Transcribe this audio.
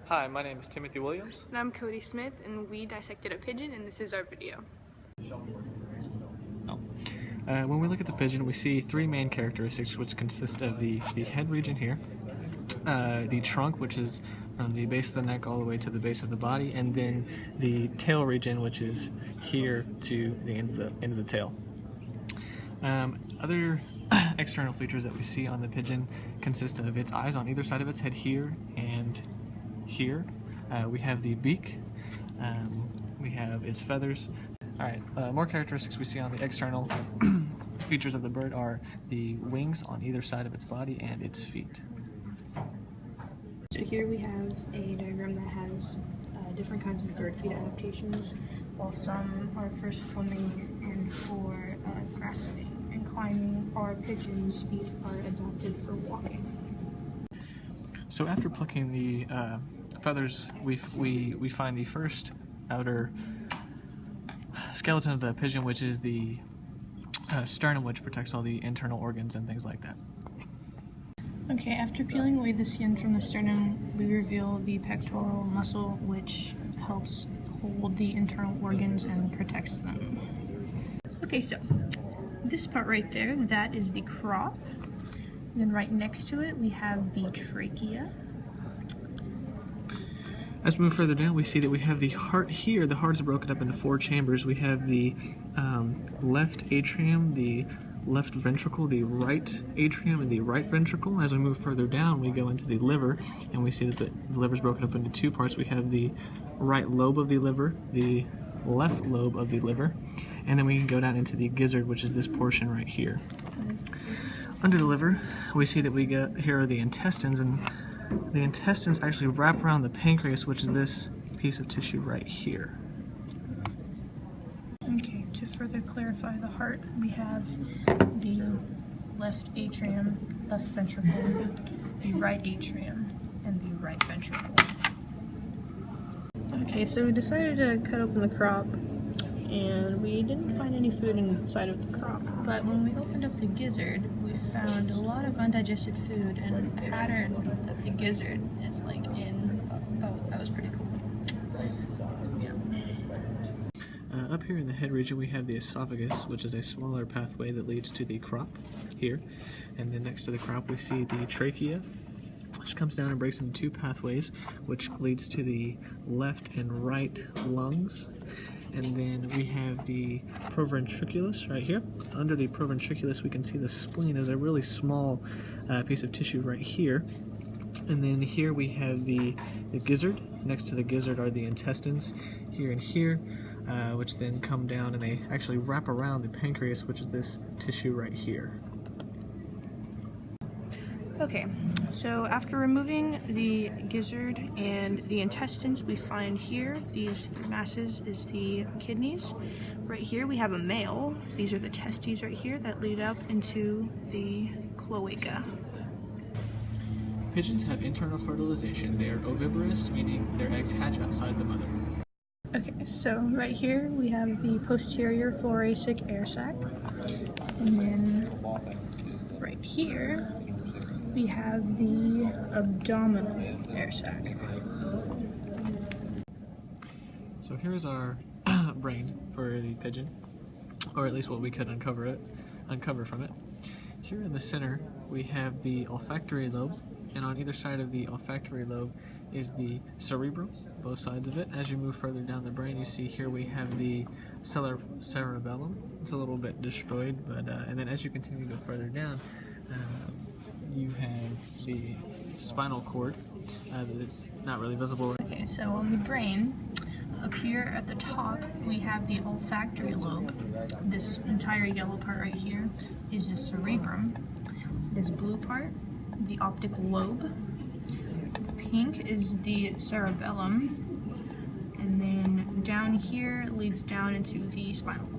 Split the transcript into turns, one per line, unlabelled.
Hi, my name is Timothy Williams.
And I'm Cody Smith, and we dissected a pigeon, and this is our video.
When we look at the pigeon, we see three main characteristics, which consist of the head region here, the trunk, which is from the base of the neck all the way to the base of the body, and then the tail region, which is here to the end of the tail. Other external features that we see on the pigeon consist of its eyes on either side of its head here and here. We have the beak, we have its feathers. Alright, more characteristics we see on the external features of the bird are the wings on either side of its body and its feet.
So here we have a diagram that has different kinds of bird feet adaptations. While some are for swimming and for grasping and climbing, our pigeon's feet are adapted for walking.
So after plucking the feathers, we find the first outer skeleton of the pigeon, which is the sternum, which protects all the internal organs and things like that.
Okay, after peeling away the skin from the sternum, we reveal the pectoral muscle, which helps hold the internal organs and protects them. Okay, so this part right there, that is the crop. Then right next to it, we have the trachea.
As we move further down, we see that we have the heart here. The heart is broken up into four chambers. We have the left atrium, the left ventricle, the right atrium, and the right ventricle. As we move further down, we go into the liver, and we see that the liver is broken up into two parts. We have the right lobe of the liver, the left lobe of the liver, and then we can go down into the gizzard, which is this portion right here. Under the liver, we see that here are the intestines, and the intestines actually wrap around the pancreas, which is this piece of tissue right here.
Okay, to further clarify the heart, we have the left atrium, left ventricle, the right atrium, and the right ventricle. Okay, so we decided to cut open the crop, and we didn't find any food inside of the crop. But when we opened up the gizzard, we found a lot of undigested food, and the pattern that the gizzard is like in. Thought that was pretty cool. Yeah.
Up here in the head region, we have the esophagus, which is a smaller pathway that leads to the crop here. And then next to the crop, we see the trachea, which comes down and breaks into two pathways, which leads to the left and right lungs. And then we have the proventriculus right here. Under the proventriculus, we can see the spleen is a really small piece of tissue right here. And then here we have the gizzard. Next to the gizzard are the intestines here and here, which then come down and they actually wrap around the pancreas, which is this tissue right here.
Okay, so after removing the gizzard and the intestines, we find here, these masses is the kidneys. Right here we have a male. These are the testes right here that lead up into the cloaca.
Pigeons have internal fertilization. They are oviparous, meaning their eggs hatch outside the mother.
Okay, so right here we have the posterior thoracic air sac. And then right here we have the abdominal air sac.
So here's our brain for the pigeon, or at least what we could uncover from it. Here in the center we have the olfactory lobe, and on either side of the olfactory lobe is the cerebrum, both sides of it. As you move further down the brain, you see here we have the cerebellum. It's a little bit destroyed, but and then as you continue to go further down, you have the spinal cord that's not really visible.
Okay, so on the brain, up here at the top, we have the olfactory lobe. This entire yellow part right here is the cerebrum. This blue part, the optic lobe. Pink is the cerebellum. And then down here leads down into the spinal cord.